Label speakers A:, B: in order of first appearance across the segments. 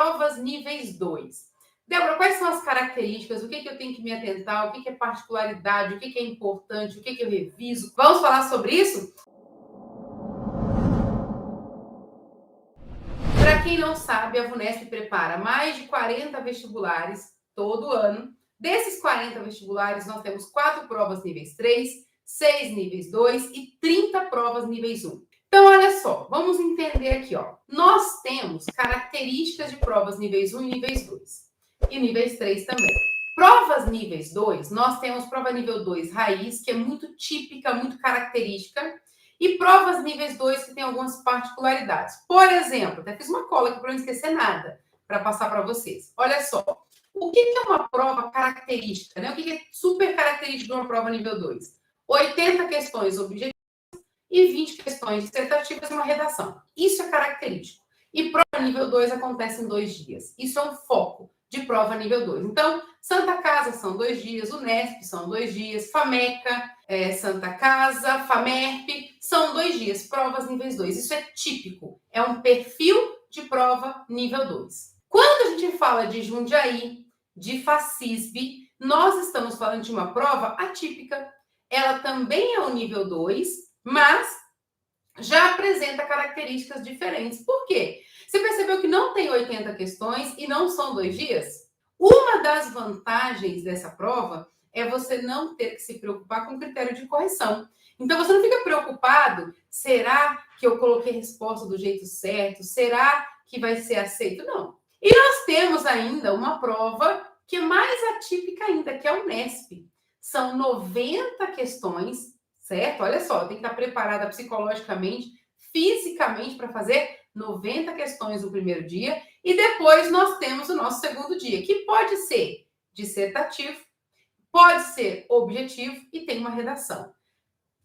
A: provas níveis 2. Débora, quais são as características? O que eu tenho que me atentar? O que é particularidade? O que é importante? O que eu reviso? Vamos falar sobre isso? Para quem não sabe, a VUNESP prepara mais de 40 vestibulares todo ano. Desses 40 vestibulares, nós temos 4 provas níveis 3, 6 níveis 2 e 30 provas níveis 1. Então, olha só, vamos entender aqui, ó. Nós temos características de provas níveis 1 e níveis 2. E níveis 3 também. Provas níveis 2, nós temos prova nível 2 raiz, que é muito típica, muito característica, e provas níveis 2 que tem algumas particularidades. Por exemplo, até fiz uma cola aqui para não esquecer nada, para passar para vocês. Olha só, o que é uma prova característica, né? O que é super característico de uma prova nível 2? 80 questões objetivas e 20 questões dissertativas e uma redação. Isso é característico. E prova nível 2 acontece em 2 dias. Isso é um foco de prova nível 2. Então, Santa Casa são 2 dias, Unesp são 2 dias, FAMECA, Santa Casa, FAMERP, são 2 dias, provas níveis 2. Isso é típico, é um perfil de prova nível 2. Quando a gente fala de Jundiaí, de FACISB, nós estamos falando de uma prova atípica. Ela também é o nível 2, mas já apresenta características diferentes. Por quê? Você percebeu que não tem 80 questões e não são 2 dias? Uma das vantagens dessa prova é você não ter que se preocupar com o critério de correção. Então, você não fica preocupado, será que eu coloquei a resposta do jeito certo? Será que vai ser aceito? Não. E nós temos ainda uma prova que é mais atípica ainda, que é a Unesp. São 90 questões, certo? Olha só, tem que estar preparada psicologicamente, fisicamente para fazer 90 questões no primeiro dia. E depois nós temos o nosso segundo dia, que pode ser dissertativo, pode ser objetivo e tem uma redação.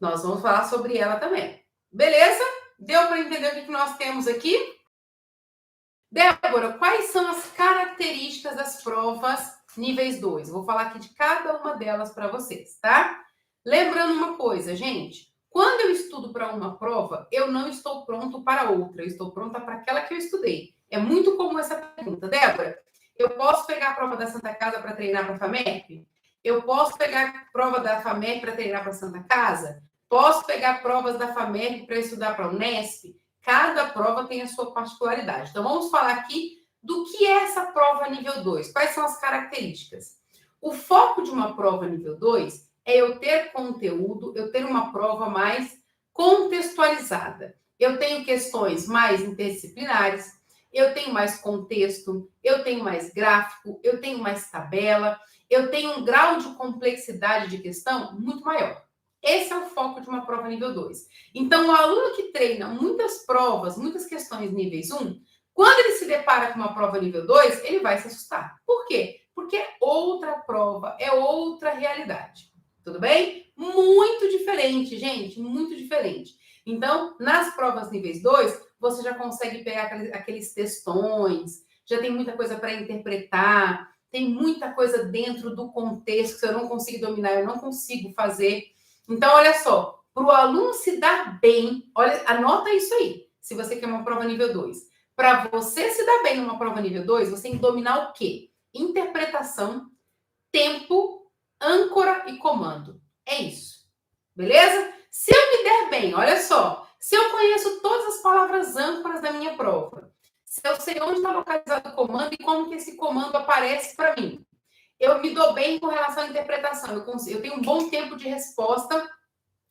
A: Nós vamos falar sobre ela também. Beleza? Deu para entender o que nós temos aqui? Débora, quais são as características das provas níveis 2? Vou falar aqui de cada uma delas para vocês, tá? Lembrando uma coisa, gente. Quando eu estudo para uma prova, eu não estou pronto para outra. Eu estou pronta para aquela que eu estudei. É muito comum essa pergunta. Débora, eu posso pegar a prova da Santa Casa para treinar para a FAMERP? Eu posso pegar a prova da FAMERP para treinar para a Santa Casa? Posso pegar provas da FAMERP para estudar para a Unesp? Cada prova tem a sua particularidade. Então, vamos falar aqui do que é essa prova nível 2. Quais são as características? O foco de uma prova nível 2 é eu ter conteúdo, eu ter uma prova mais contextualizada. Eu tenho questões mais interdisciplinares, eu tenho mais contexto, eu tenho mais gráfico, eu tenho mais tabela, eu tenho um grau de complexidade de questão muito maior. Esse é o foco de uma prova nível 2. Então, o aluno que treina muitas provas, muitas questões níveis 1, quando ele se depara com uma prova nível 2, ele vai se assustar. Por quê? Porque é outra prova, é outra realidade. Tudo bem? Muito diferente, gente, muito diferente. Então, nas provas níveis 2, você já consegue pegar aqueles textões, já tem muita coisa para interpretar, tem muita coisa dentro do contexto que eu não consigo dominar, eu não consigo fazer. Então, olha só, para o aluno se dar bem, olha, anota isso aí, se você quer uma prova nível 2. Para você se dar bem numa prova nível 2, você tem que dominar o quê? Interpretação, tempo, âncora e comando. É isso. Beleza? Se eu me der bem, olha só, se eu conheço todas as palavras âncoras da minha prova, se eu sei onde está localizado o comando e como que esse comando aparece para mim, eu me dou bem com relação à interpretação. Eu tenho um bom tempo de resposta,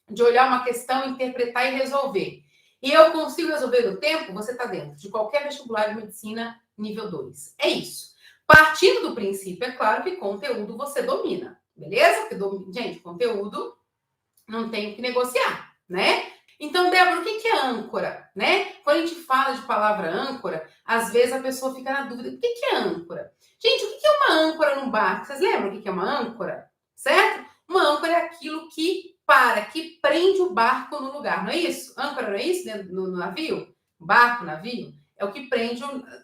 A: de olhar uma questão, interpretar e resolver. E eu consigo resolver no tempo, você está dentro de qualquer vestibular de medicina nível 2. É isso. Partindo do princípio, é claro que conteúdo você domina, beleza? Porque, gente, conteúdo não tem o que negociar, né? Então, Débora, o que é âncora, né? Quando a gente fala de palavra âncora, às vezes a pessoa fica na dúvida, o que é âncora? Gente, o que é uma âncora num barco? Vocês lembram o que é uma âncora? Certo? Uma âncora é aquilo que que prende o barco no lugar, não é isso? Âncora não é isso no navio? Barco, navio, é o que prende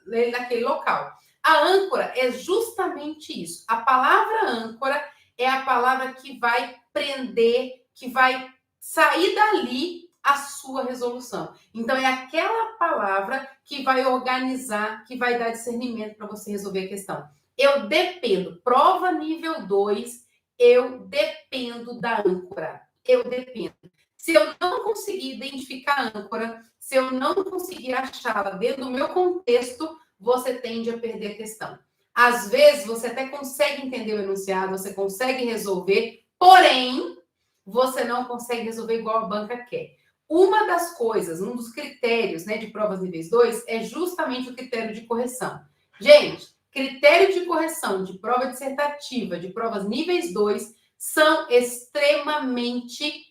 A: ele naquele local. A âncora é justamente isso. A palavra âncora é a palavra que vai prender, que vai sair dali a sua resolução. Então, é aquela palavra que vai organizar, que vai dar discernimento para você resolver a questão. Eu dependo. Prova nível 2, eu dependo da âncora. Eu dependo. Se eu não conseguir identificar a âncora, se eu não conseguir achá-la dentro do meu contexto, você tende a perder a questão. Às vezes, você até consegue entender o enunciado, você consegue resolver, porém, você não consegue resolver igual a banca quer. Uma das coisas, um dos critérios, né, de provas níveis 2 é justamente o critério de correção. Gente, critério de correção de prova dissertativa, de provas níveis 2, são extremamente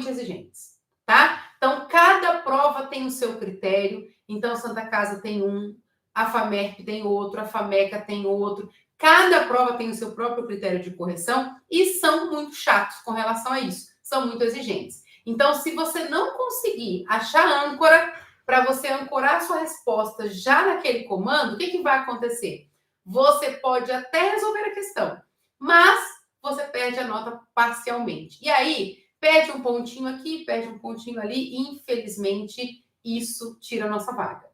A: exigentes, tá? Então, cada prova tem o seu critério. Então, Santa Casa tem um, a FAMERP tem outro, a FAMECA tem outro. Cada prova tem o seu próprio critério de correção e são muito chatos com relação a isso. São muito exigentes. Então, se você não conseguir achar âncora para você ancorar a sua resposta já naquele comando, o que vai acontecer? Você pode até resolver a questão, mas você perde a nota parcialmente. E aí, perde um pontinho aqui, perde um pontinho ali, e infelizmente, isso tira a nossa vaga.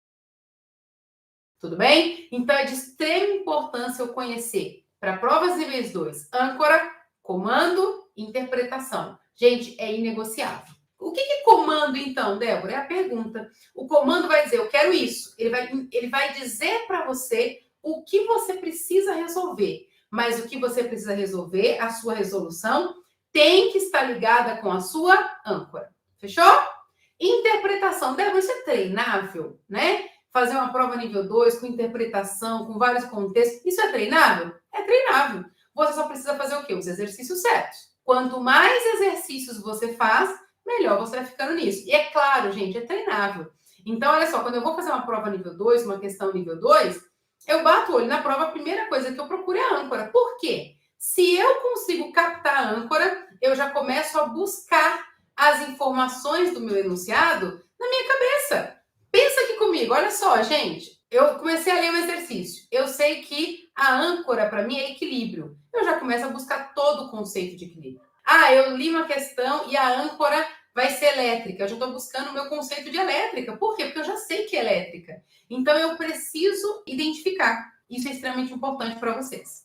A: Tudo bem? Então, é de extrema importância eu conhecer, para provas níveis 2, âncora, comando, interpretação. Gente, é inegociável. O que é comando, então, Débora? É a pergunta. O comando vai dizer, eu quero isso. Ele vai dizer para você o que você precisa resolver. Mas o que você precisa resolver, a sua resolução, tem que estar ligada com a sua âncora. Fechou? Interpretação. Débora, isso é treinável, né? Fazer uma prova nível 2 com interpretação, com vários contextos, isso é treinável? É treinável. Você só precisa fazer o quê? Os exercícios certos. Quanto mais exercícios você faz, melhor você vai ficando nisso. E é claro, gente, é treinável. Então, olha só, quando eu vou fazer uma prova nível 2, uma questão nível 2, eu bato o olho na prova, a primeira coisa que eu procuro é a âncora. Por quê? Se eu consigo captar a âncora, eu já começo a buscar as informações do meu enunciado na minha cabeça. Pensa aqui comigo, olha só, gente. Eu comecei a ler um exercício. Eu sei que a âncora, para mim, é equilíbrio. Eu já começo a buscar todo o conceito de equilíbrio. Ah, eu li uma questão e a âncora vai ser elétrica. Eu já estou buscando o meu conceito de elétrica. Por quê? Porque eu já sei que é elétrica. Então, eu preciso identificar. Isso é extremamente importante para vocês.